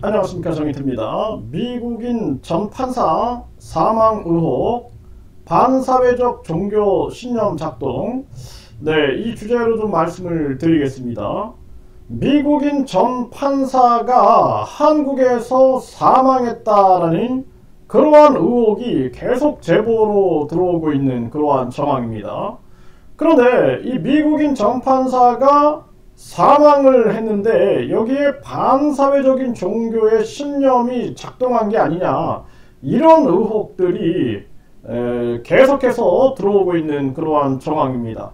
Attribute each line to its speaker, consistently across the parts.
Speaker 1: 안녕하십니까, 정의태입니다. 미국인 전 판사 사망 의혹, 반사회적 종교 신념 작동. 네, 이 주제로 좀 말씀을 드리겠습니다. 미국인 전 판사가 한국에서 사망했다라는 그러한 의혹이 계속 제보로 들어오고 있는 그러한 정황입니다. 그런데 이 미국인 전 판사가 사망을 했는데 여기에 반사회적인 종교의 신념이 작동한 게 아니냐, 이런 의혹들이 계속해서 들어오고 있는 그러한 정황입니다.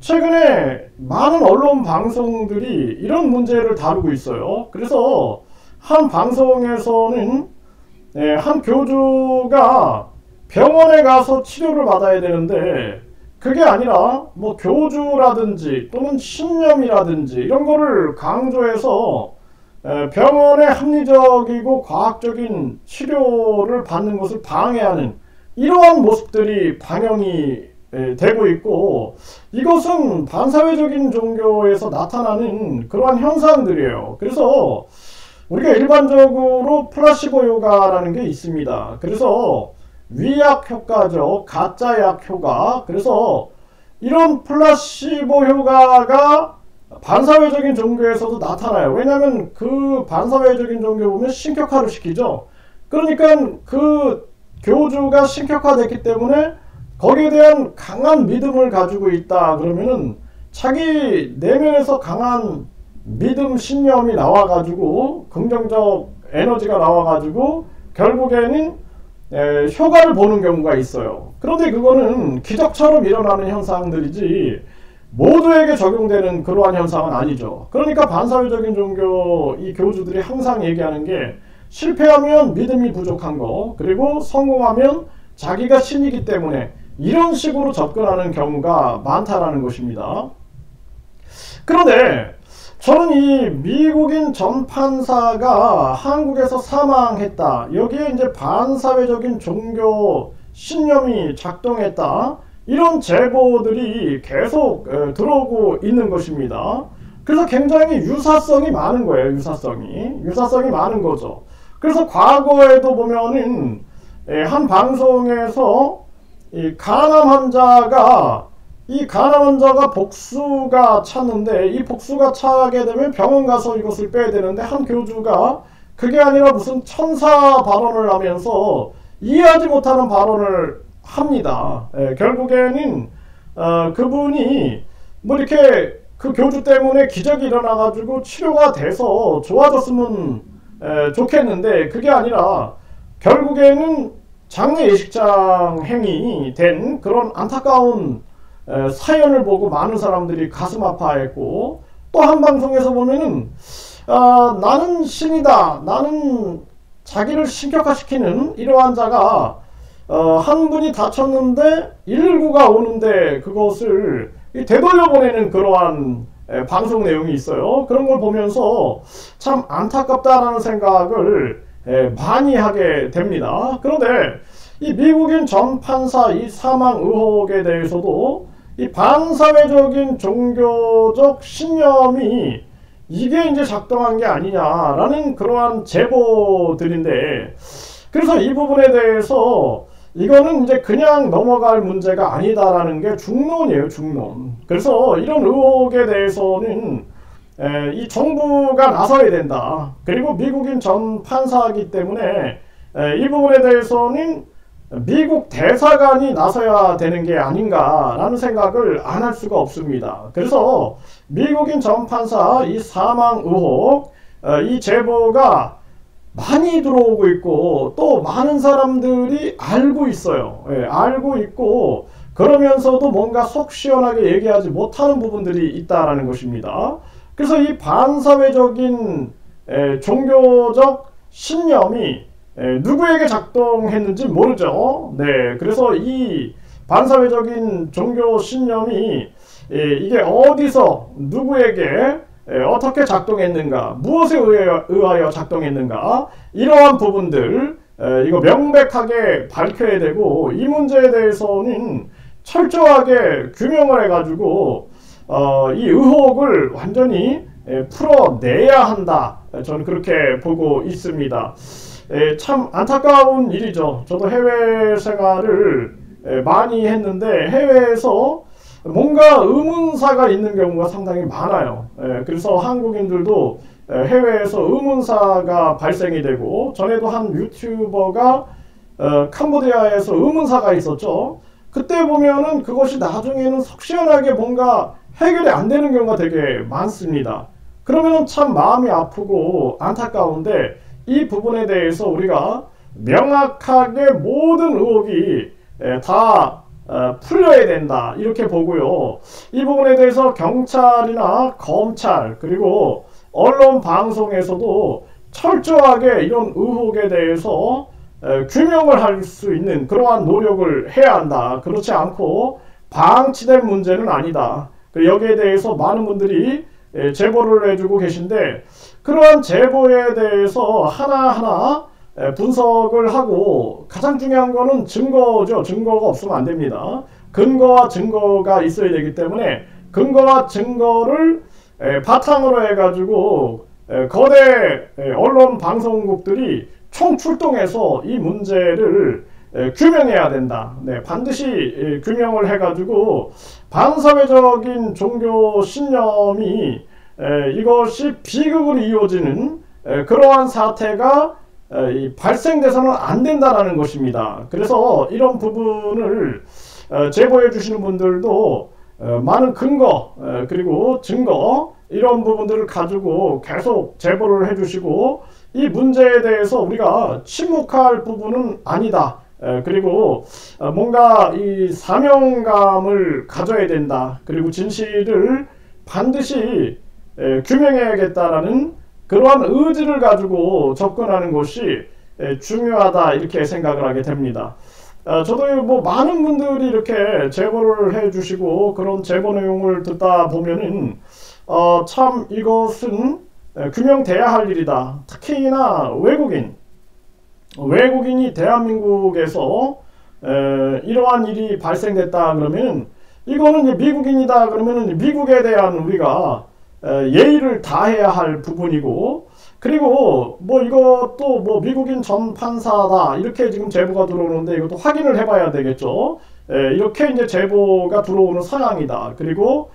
Speaker 1: 최근에 많은 언론 방송들이 이런 문제를 다루고 있어요. 그래서 한 방송에서는 한 교주가 병원에 가서 치료를 받아야 되는데 그게 아니라 뭐 교주라든지 또는 신념이라든지 이런 거를 강조해서 병원의 합리적이고 과학적인 치료를 받는 것을 방해하는 이러한 모습들이 방영이 되고 있고, 이것은 반사회적인 종교에서 나타나는 그러한 현상들이에요. 그래서 우리가 일반적으로 플라시보 효과라는 게 있습니다. 그래서 위약 효과죠. 가짜 약 효과. 그래서 이런 플라시보 효과가 반사회적인 종교에서도 나타나요. 왜냐하면 그 반사회적인 종교 보면 신격화를 시키죠. 그러니까 그 교주가 신격화됐기 때문에 거기에 대한 강한 믿음을 가지고 있다 그러면은 자기 내면에서 강한 믿음, 신념이 나와가지고 긍정적 에너지가 나와가지고 결국에는 효과를 보는 경우가 있어요. 그런데 그거는 기적처럼 일어나는 현상들이지 모두에게 적용되는 그러한 현상은 아니죠. 그러니까 반사회적인 종교 이 교주들이 항상 얘기하는 게, 실패하면 믿음이 부족한 거, 그리고 성공하면 자기가 신이기 때문에 이런 식으로 접근하는 경우가 많다라는 것입니다. 그런데 저는 이 미국인 전 판사가 한국에서 사망했다, 여기에 이제 반사회적인 종교 신념이 작동했다, 이런 제보들이 계속 들어오고 있는 것입니다. 그래서 굉장히 유사성이 많은 거예요. 유사성이 많은 거죠. 그래서 과거에도 보면은 한 방송에서 이 간암 환자가 복수가 찼는데, 이 복수가 차게 되면 병원 가서 이것을 빼야 되는데 한 교주가 그게 아니라 무슨 천사 발언을 하면서 이해하지 못하는 발언을 합니다. 결국에는 그분이 뭐 이렇게 그 교주 때문에 기적이 일어나가지고 치료가 돼서 좋아졌으면 좋겠는데 그게 아니라 결국에는 장례 예식장 행위 된 그런 안타까운 사연을 보고 많은 사람들이 가슴 아파했고, 또 한 방송에서 보면은 나는 신이다, 나는 자기를 신격화시키는 이러한 자가 한 분이 다쳤는데 119가 오는데 그것을 되돌려보내는 그러한 방송 내용이 있어요. 그런 걸 보면서 참 안타깝다라는 생각을 많이 하게 됩니다. 그런데 이 미국인 전 판사 이 사망 의혹에 대해서도 이 반사회적인 종교적 신념이 이게 이제 작동한 게 아니냐라는 그러한 제보들인데, 그래서 이 부분에 대해서 이거는 이제 그냥 넘어갈 문제가 아니다라는 게 중론이에요, 중론. 그래서 이런 의혹에 대해서는 이 정부가 나서야 된다. 그리고 미국인 전 판사이기 때문에 이 부분에 대해서는 미국 대사관이 나서야 되는 게 아닌가라는 생각을 안 할 수가 없습니다. 그래서 미국인 전 판사 이 사망 의혹, 이 제보가 많이 들어오고 있고 또 많은 사람들이 알고 있어요. 알고 있고 그러면서도 뭔가 속 시원하게 얘기하지 못하는 부분들이 있다라는 것입니다. 그래서 이 반사회적인 종교적 신념이 누구에게 작동했는지 모르죠. 네, 그래서 이 반사회적인 종교 신념이 이게 어디서 누구에게 어떻게 작동했는가, 무엇에 의하여 작동했는가, 이러한 부분들 이거 명백하게 밝혀야 되고, 이 문제에 대해서는 철저하게 규명을 해가지고 이 의혹을 완전히 풀어내야 한다. 저는 그렇게 보고 있습니다. 참 안타까운 일이죠. 저도 해외 생활을 많이 했는데 해외에서 뭔가 의문사가 있는 경우가 상당히 많아요. 그래서 한국인들도 해외에서 의문사가 발생이 되고, 전에도 한 유튜버가 캄보디아에서 의문사가 있었죠. 그때 보면은 그것이 나중에는 석시원하게 뭔가 해결이 안 되는 경우가 되게 많습니다. 그러면 참 마음이 아프고 안타까운데, 이 부분에 대해서 우리가 명확하게 모든 의혹이 다 풀려야 된다, 이렇게 보고요. 이 부분에 대해서 경찰이나 검찰 그리고 언론 방송에서도 철저하게 이런 의혹에 대해서 규명을 할 수 있는 그러한 노력을 해야 한다. 그렇지 않고 방치된 문제는 아니다. 여기에 대해서 많은 분들이 제보를 해주고 계신데, 그러한 제보에 대해서 하나하나 분석을 하고, 가장 중요한 거는 증거죠. 증거가 없으면 안 됩니다. 근거와 증거가 있어야 되기 때문에 근거와 증거를 바탕으로 해가지고 거대 언론 방송국들이 총출동해서 이 문제를 규명해야 된다. 반드시 규명을 해가지고 반사회적인 종교 신념이 이것이 비극으로 이어지는 그러한 사태가 발생돼서는 안 된다라는 것입니다. 그래서 이런 부분을 제보해 주시는 분들도 많은 근거 그리고 증거, 이런 부분들을 가지고 계속 제보를 해 주시고, 이 문제에 대해서 우리가 침묵할 부분은 아니다. 그리고 뭔가 이 사명감을 가져야 된다. 그리고 진실을 반드시 규명해야겠다라는 그러한 의지를 가지고 접근하는 것이 중요하다, 이렇게 생각을 하게 됩니다. 저도 뭐 많은 분들이 이렇게 제보를 해주시고, 그런 제보 내용을 듣다 보면은 참 이것은 규명돼야 할 일이다. 특히나 외국인이 대한민국에서 이러한 일이 발생됐다 그러면, 이거는 이제 미국인이다 그러면은 미국에 대한 우리가 예의를 다해야 할 부분이고, 그리고 뭐 이것도 뭐 미국인 전 판사다 이렇게 지금 제보가 들어오는데, 이것도 확인을 해봐야 되겠죠. 이렇게 이제 제보가 들어오는 상황이다. 그리고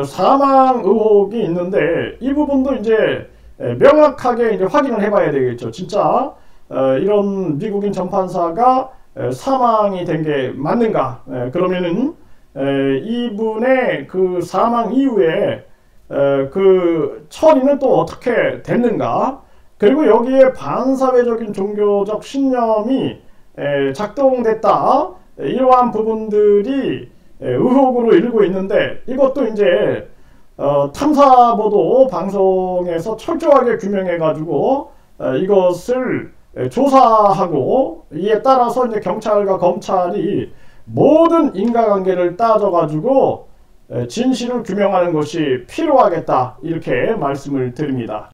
Speaker 1: 사망 의혹이 있는데, 이 부분도 이제 명확하게 이제 확인을 해봐야 되겠죠. 진짜 이런 미국인 전 판사가 사망이 된 게 맞는가? 그러면은 이분의 그 사망 이후에 그 처리는 또 어떻게 됐는가? 그리고 여기에 반사회적인 종교적 신념이 작동됐다, 이러한 부분들이 의혹으로 일고 있는데, 이것도 이제 탐사보도 방송에서 철저하게 규명해 가지고 이것을 조사하고, 이에 따라서 이제 경찰과 검찰이 모든 인과관계를 따져 가지고 진실을 규명하는 것이 필요하겠다, 이렇게 말씀을 드립니다.